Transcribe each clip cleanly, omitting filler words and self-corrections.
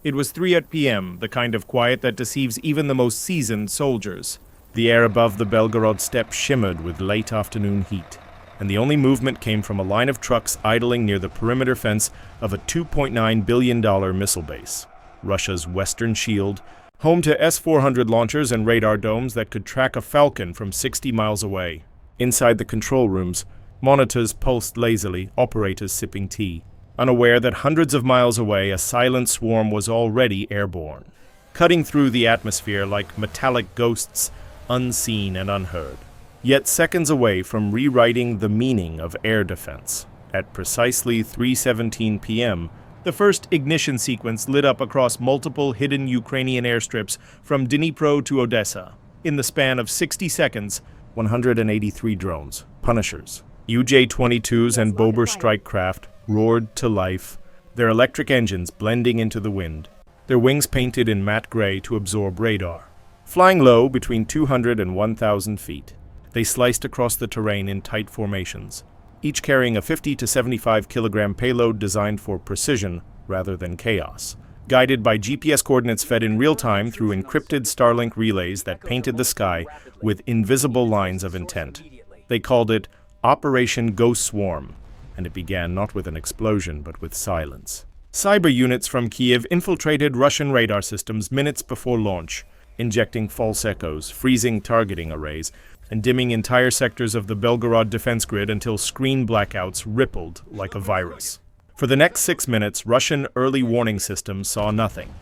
It was 3 p.m., the kind of quiet that deceives even the most seasoned soldiers. The air above the Belgorod steppe shimmered with late afternoon heat, and the only movement came from a line of trucks idling near the perimeter fence of a $2.9 billion missile base, Russia's Western Shield, home to S-400 launchers and radar domes that could track a Falcon from 60 miles away. Inside the control rooms, monitors pulsed lazily, operators sipping tea, unaware that hundreds of miles away a silent swarm was already airborne, cutting through the atmosphere like metallic ghosts, unseen and unheard, yet seconds away from rewriting the meaning of air defense. At precisely 3:17 p.m., the first ignition sequence lit up across multiple hidden Ukrainian airstrips from Dnipro to Odessa. In the span of 60 seconds, 183 drones, Punishers, UJ-22s and Bober strike craft roared to life, their electric engines blending into the wind, their wings painted in matte gray to absorb radar. Flying low between 200 and 1,000 feet, they sliced across the terrain in tight formations, each carrying a 50 to 75 kilogram payload designed for precision rather than chaos, guided by GPS coordinates fed in real time through encrypted Starlink relays that painted the sky with invisible lines of intent. They called it Operation Ghost Swarm, and it began not with an explosion but with silence. Cyber units from Kiev infiltrated Russian radar systems minutes before launch, injecting false echoes, freezing targeting arrays, and dimming entire sectors of the Belgorod defense grid until screen blackouts rippled like a virus. For the next 6 minutes, Russian early warning systems saw nothing,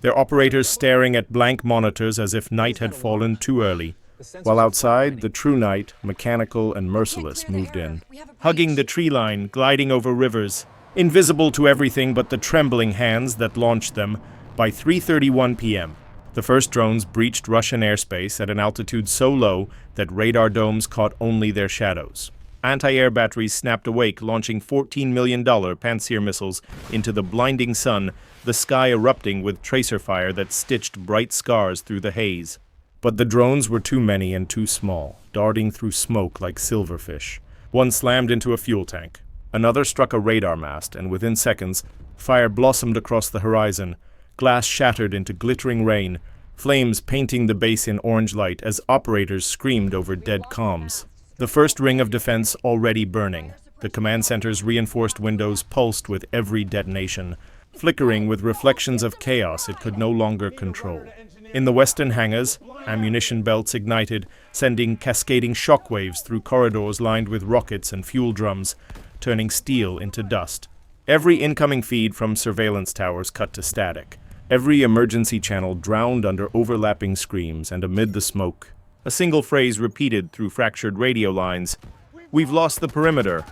their operators staring at blank monitors as if night had fallen too early, while outside, the true night, mechanical and merciless, moved in, hugging the tree line, gliding over rivers, invisible to everything but the trembling hands that launched them. By 3:31 p.m., the first drones breached Russian airspace at an altitude so low that radar domes caught only their shadows. Anti-air batteries snapped awake, launching $14 million Pantsir missiles into the blinding sun, the sky erupting with tracer fire that stitched bright scars through the haze. But the drones were too many and too small, darting through smoke like silverfish. One slammed into a fuel tank. Another struck a radar mast, and within seconds, fire blossomed across the horizon. Glass shattered into glittering rain, flames painting the base in orange light as operators screamed over dead comms. The first ring of defense already burning. The command center's reinforced windows pulsed with every detonation, flickering with reflections of chaos it could no longer control. In the western hangars, ammunition belts ignited, sending cascading shockwaves through corridors lined with rockets and fuel drums, turning steel into dust. Every incoming feed from surveillance towers cut to static. Every emergency channel drowned under overlapping screams, and amid the smoke, a single phrase repeated through fractured radio lines: "We've lost the perimeter."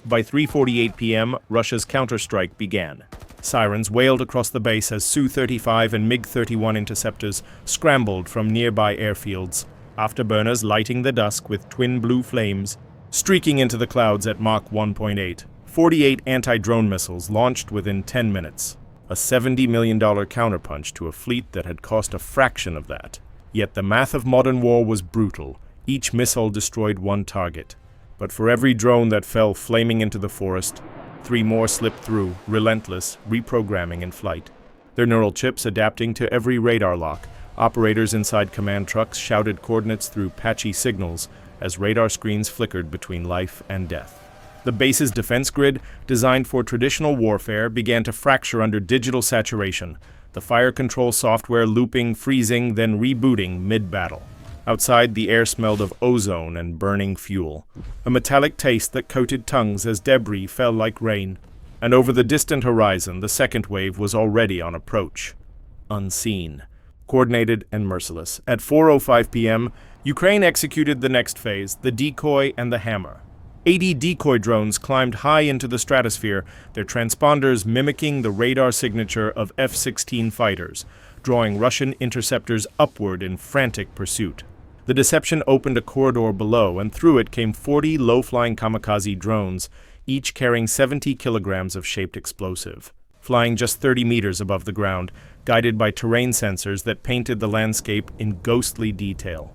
By 3:48 p.m., Russia's counterstrike began. Sirens wailed across the base as Su-35 and MiG-31 interceptors scrambled from nearby airfields, afterburners lighting the dusk with twin blue flames, streaking into the clouds at Mach 1.8. 48 anti-drone missiles launched within 10 minutes, a $70 million counterpunch to a fleet that had cost a fraction of that. Yet the math of modern war was brutal. Each missile destroyed one target. But for every drone that fell flaming into the forest, 3 more slipped through, relentless, reprogramming in flight. Their neural chips adapting to every radar lock. Operators inside command trucks shouted coordinates through patchy signals as radar screens flickered between life and death. The base's defense grid, designed for traditional warfare, began to fracture under digital saturation, the fire control software looping, freezing, then rebooting mid-battle. Outside, the air smelled of ozone and burning fuel, a metallic taste that coated tongues as debris fell like rain. And over the distant horizon, the second wave was already on approach. Unseen, coordinated and merciless. At 4:05 p.m., Ukraine executed the next phase, the decoy and the hammer. 80 decoy drones climbed high into the stratosphere, their transponders mimicking the radar signature of F-16 fighters, drawing Russian interceptors upward in frantic pursuit. The deception opened a corridor below, and through it came 40 low-flying kamikaze drones, each carrying 70 kilograms of shaped explosive, flying just 30 meters above the ground, guided by terrain sensors that painted the landscape in ghostly detail.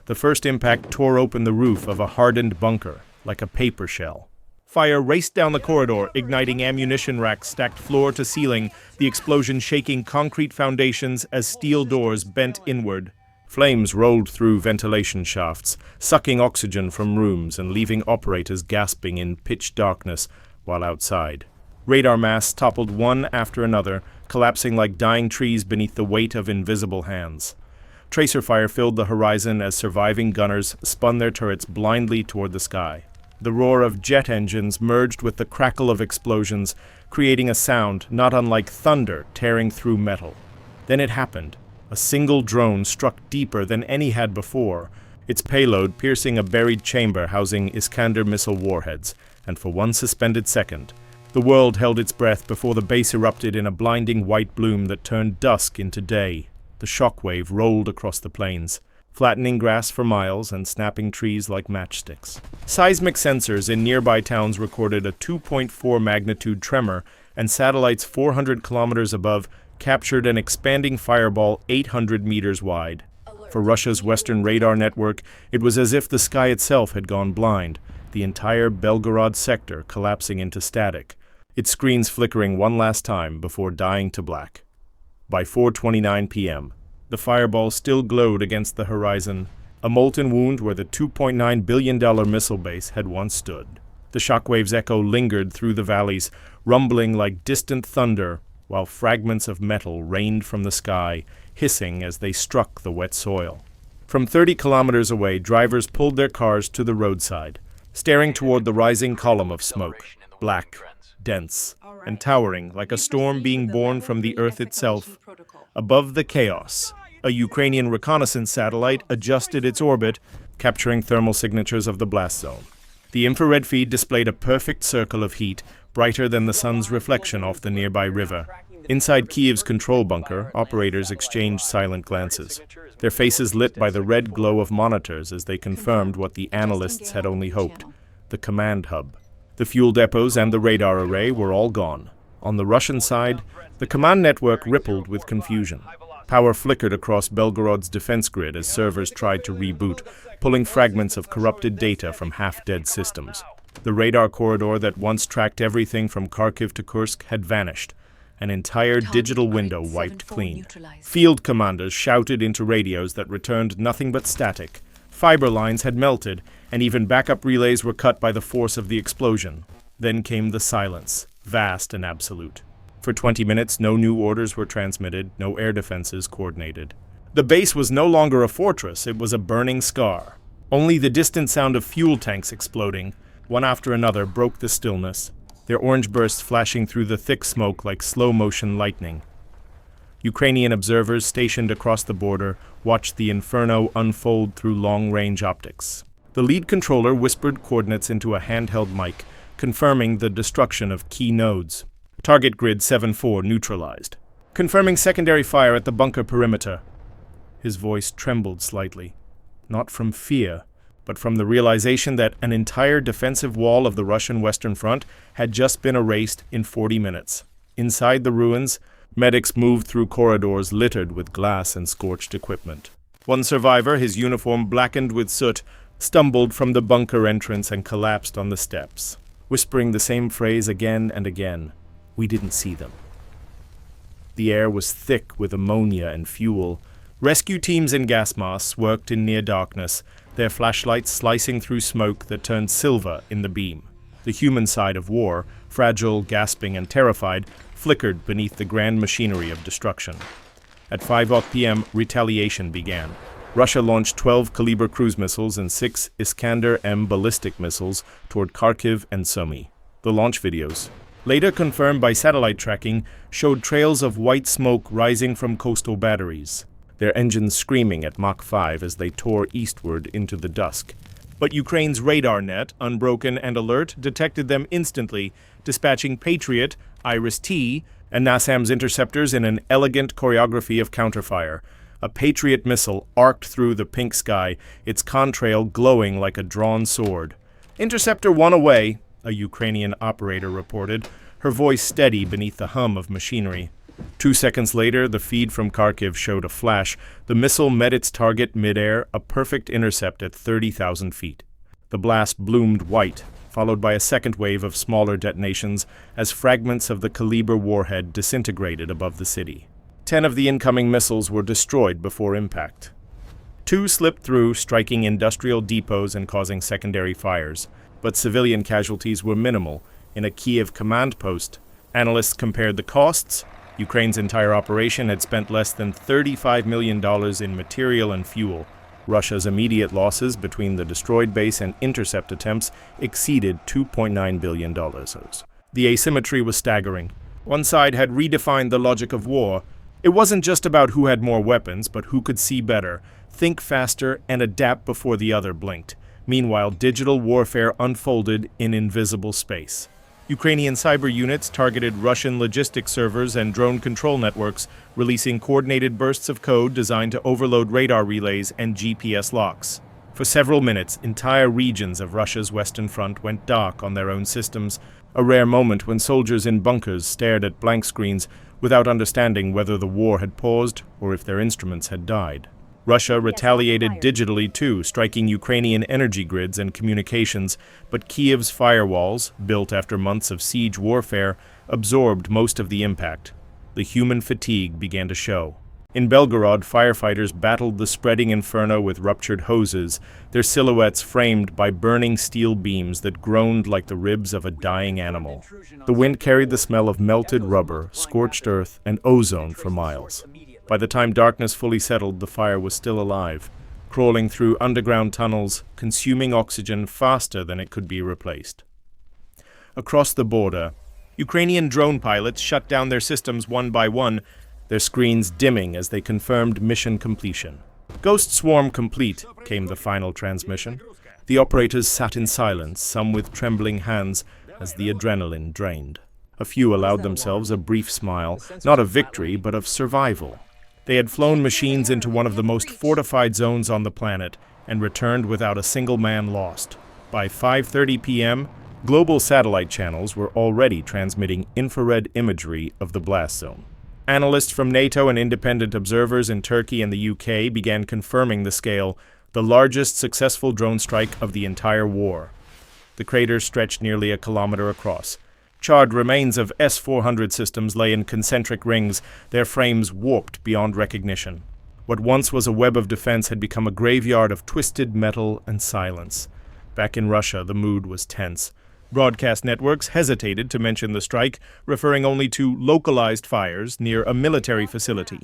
The first impact tore open the roof of a hardened bunker, like a paper shell. Fire raced down the corridor, igniting ammunition racks stacked floor to ceiling, the explosion shaking concrete foundations as steel doors bent inward. Flames rolled through ventilation shafts, sucking oxygen from rooms and leaving operators gasping in pitch darkness while outside. Radar masts toppled one after another, collapsing like dying trees beneath the weight of invisible hands. Tracer fire filled the horizon as surviving gunners spun their turrets blindly toward the sky. The roar of jet engines merged with the crackle of explosions, creating a sound not unlike thunder tearing through metal. Then it happened. A single drone struck deeper than any had before, its payload piercing a buried chamber housing Iskander missile warheads, and for one suspended second, the world held its breath before the base erupted in a blinding white bloom that turned dusk into day. The shockwave rolled across the plains, flattening grass for miles and snapping trees like matchsticks. Seismic sensors in nearby towns recorded a 2.4 magnitude tremor, and satellites 400 kilometers above captured an expanding fireball 800 meters wide. For Russia's Western radar network, it was as if the sky itself had gone blind, the entire Belgorod sector collapsing into static, its screens flickering one last time before dying to black. By 4:29 p.m., the fireball still glowed against the horizon, a molten wound where the $2.9 billion missile base had once stood. The shockwave's echo lingered through the valleys, rumbling like distant thunder, while fragments of metal rained from the sky, hissing as they struck the wet soil. From 30 kilometers away, drivers pulled their cars to the roadside, staring toward the rising column of smoke, black, dense, and towering like a storm being born from the earth itself. Above the chaos, a Ukrainian reconnaissance satellite adjusted its orbit, capturing thermal signatures of the blast zone. The infrared feed displayed a perfect circle of heat, brighter than the sun's reflection off the nearby river. Inside Kiev's control bunker, operators exchanged silent glances, their faces lit by the red glow of monitors as they confirmed what the analysts had only hoped: the command hub. The fuel depots and the radar array were all gone. On the Russian side, the command network rippled with confusion. Power flickered across Belgorod's defense grid as servers tried to reboot, pulling fragments of corrupted data from half-dead systems. The radar corridor that once tracked everything from Kharkiv to Kursk had vanished, an entire digital window wiped clean. Field commanders shouted into radios that returned nothing but static. Fiber lines had melted, and even backup relays were cut by the force of the explosion. Then came the silence, vast and absolute. For 20 minutes, no new orders were transmitted, no air defenses coordinated. The base was no longer a fortress, it was a burning scar. Only the distant sound of fuel tanks exploding, one after another, broke the stillness, their orange bursts flashing through the thick smoke like slow-motion lightning. Ukrainian observers stationed across the border watched the inferno unfold through long-range optics. The lead controller whispered coordinates into a handheld mic, confirming the destruction of key nodes. Target grid 7-4 neutralized. Confirming secondary fire at the bunker perimeter. His voice trembled slightly, not from fear, but from the realization that an entire defensive wall of the Russian Western Front had just been erased in 40 minutes. Inside the ruins, medics moved through corridors littered with glass and scorched equipment. One survivor, his uniform blackened with soot, stumbled from the bunker entrance and collapsed on the steps, whispering the same phrase again and again: "We didn't see them." The air was thick with ammonia and fuel. Rescue teams in gas masks worked in near darkness, their flashlights slicing through smoke that turned silver in the beam. The human side of war, fragile, gasping, and terrified, flickered beneath the grand machinery of destruction. At 5 p.m., retaliation began. Russia launched 12 Kaliber cruise missiles and 6 Iskander-M ballistic missiles toward Kharkiv and Sumy. The launch videos, later confirmed by satellite tracking, showed trails of white smoke rising from coastal batteries, their engines screaming at Mach 5 as they tore eastward into the dusk. But Ukraine's radar net, unbroken and alert, detected them instantly, dispatching Patriot, Iris-T, and NASAMS interceptors in an elegant choreography of counterfire. A Patriot missile arced through the pink sky, its contrail glowing like a drawn sword. "Interceptor 1 away," a Ukrainian operator reported, her voice steady beneath the hum of machinery. 2 seconds later, the feed from Kharkiv showed a flash. The missile met its target midair, a perfect intercept at 30,000 feet. The blast bloomed white, followed by a second wave of smaller detonations as fragments of the Kaliber warhead disintegrated above the city. 10 of the incoming missiles were destroyed before impact. 2 slipped through, striking industrial depots and causing secondary fires, but civilian casualties were minimal. In a Kiev command post, analysts compared the costs. Ukraine's entire operation had spent less than $35 million in material and fuel. Russia's immediate losses between the destroyed base and intercept attempts exceeded $2.9 billion. The asymmetry was staggering. One side had redefined the logic of war. It wasn't just about who had more weapons, but who could see better, think faster, and adapt before the other blinked. Meanwhile, digital warfare unfolded in invisible space. Ukrainian cyber units targeted Russian logistics servers and drone control networks, releasing coordinated bursts of code designed to overload radar relays and GPS locks. For several minutes, entire regions of Russia's Western Front went dark on their own systems, a rare moment when soldiers in bunkers stared at blank screens without understanding whether the war had paused or if their instruments had died. Russia retaliated digitally too, striking Ukrainian energy grids and communications, but Kiev's firewalls, built after months of siege warfare, absorbed most of the impact. The human fatigue began to show. In Belgorod, firefighters battled the spreading inferno with ruptured hoses, their silhouettes framed by burning steel beams that groaned like the ribs of a dying animal. The wind carried the smell of melted rubber, scorched earth, and ozone for miles. By the time darkness fully settled, the fire was still alive, crawling through underground tunnels, consuming oxygen faster than it could be replaced. Across the border, Ukrainian drone pilots shut down their systems one by one, their screens dimming as they confirmed mission completion. "Ghost swarm complete," came the final transmission. The operators sat in silence, some with trembling hands, as the adrenaline drained. A few allowed themselves a brief smile, not of victory, but of survival. They had flown machines into one of the most fortified zones on the planet and returned without a single man lost. By 5:30 p.m., global satellite channels were already transmitting infrared imagery of the blast zone. Analysts from NATO and independent observers in Turkey and the UK began confirming the scale, the largest successful drone strike of the entire war. The crater stretched nearly a kilometer across. Charred remains of S-400 systems lay in concentric rings, their frames warped beyond recognition. What once was a web of defense had become a graveyard of twisted metal and silence. Back in Russia, the mood was tense. Broadcast networks hesitated to mention the strike, referring only to localized fires near a military facility.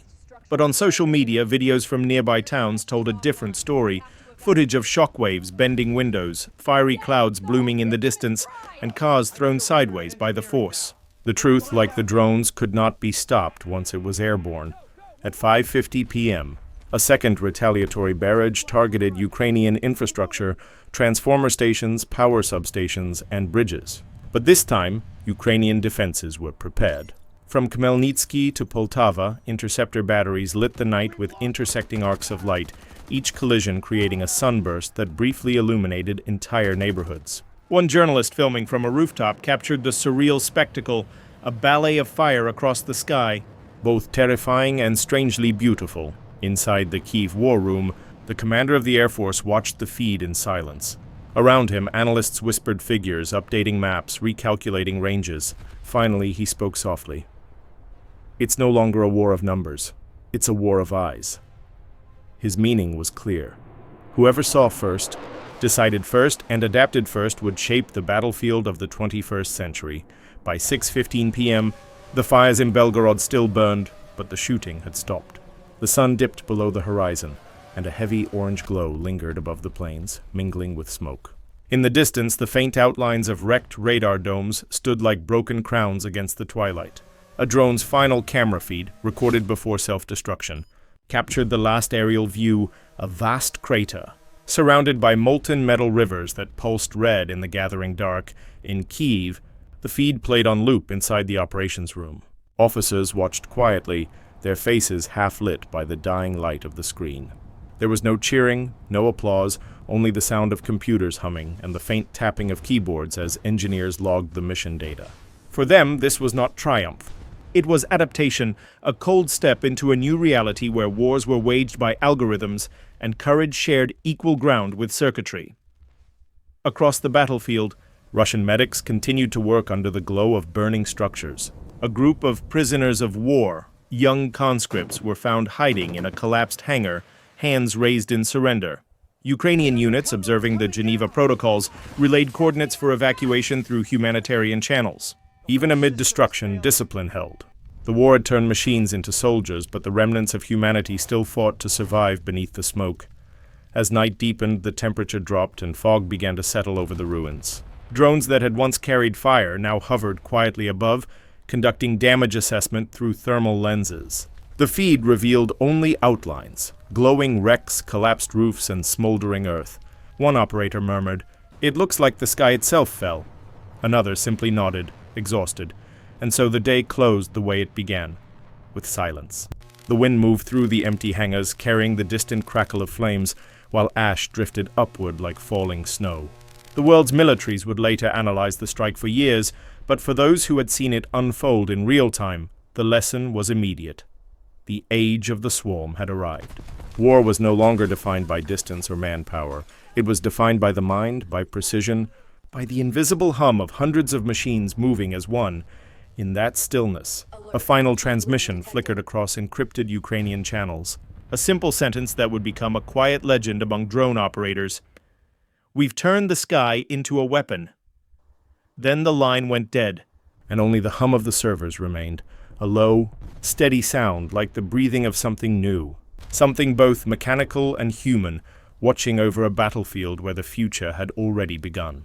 But on social media, videos from nearby towns told a different story. Footage of shockwaves bending windows, fiery clouds blooming in the distance, and cars thrown sideways by the force. The truth, like the drones, could not be stopped once it was airborne. At 5:50 p.m., a second retaliatory barrage targeted Ukrainian infrastructure, transformer stations, power substations, and bridges. But this time, Ukrainian defenses were prepared. From Khmelnytsky to Poltava, interceptor batteries lit the night with intersecting arcs of light, each collision creating a sunburst that briefly illuminated entire neighborhoods. One journalist filming from a rooftop captured the surreal spectacle, a ballet of fire across the sky, both terrifying and strangely beautiful. Inside the Kyiv war room, the commander of the Air Force watched the feed in silence. Around him, analysts whispered figures, updating maps, recalculating ranges. Finally, he spoke softly. "It's no longer a war of numbers. It's a war of eyes." His meaning was clear. Whoever saw first, decided first, and adapted first would shape the battlefield of the 21st century. By 6:15 p.m., the fires in Belgorod still burned, but the shooting had stopped. The sun dipped below the horizon, and a heavy orange glow lingered above the plains, mingling with smoke. In the distance, the faint outlines of wrecked radar domes stood like broken crowns against the twilight. A drone's final camera feed, recorded before self-destruction, captured the last aerial view, a vast crater, surrounded by molten metal rivers that pulsed red in the gathering dark. In Kyiv, the feed played on loop inside the operations room. Officers watched quietly, their faces half-lit by the dying light of the screen. There was no cheering, no applause, only the sound of computers humming and the faint tapping of keyboards as engineers logged the mission data. For them, this was not triumph. It was adaptation, a cold step into a new reality where wars were waged by algorithms and courage shared equal ground with circuitry. Across the battlefield, Russian medics continued to work under the glow of burning structures. A group of prisoners of war, young conscripts, were found hiding in a collapsed hangar, hands raised in surrender. Ukrainian units, observing the Geneva Protocols, relayed coordinates for evacuation through humanitarian channels. Even amid destruction, discipline held. The war had turned machines into soldiers, but the remnants of humanity still fought to survive beneath the smoke. As night deepened, the temperature dropped and fog began to settle over the ruins. Drones that had once carried fire now hovered quietly above, conducting damage assessment through thermal lenses. The feed revealed only outlines, glowing wrecks, collapsed roofs, and smoldering earth. One operator murmured, "It looks like the sky itself fell." Another simply nodded, exhausted, and so the day closed the way it began, with silence. The wind moved through the empty hangars, carrying the distant crackle of flames, while ash drifted upward like falling snow. The world's militaries would later analyze the strike for years, but for those who had seen it unfold in real time, the lesson was immediate. The age of the swarm had arrived. War was no longer defined by distance or manpower. It was defined by the mind, by precision, by the invisible hum of hundreds of machines moving as one. In that stillness, a final transmission flickered across encrypted Ukrainian channels. A simple sentence that would become a quiet legend among drone operators. "We've turned the sky into a weapon." Then the line went dead, and only the hum of the servers remained, a low, steady sound like the breathing of something new, something both mechanical and human, watching over a battlefield where the future had already begun.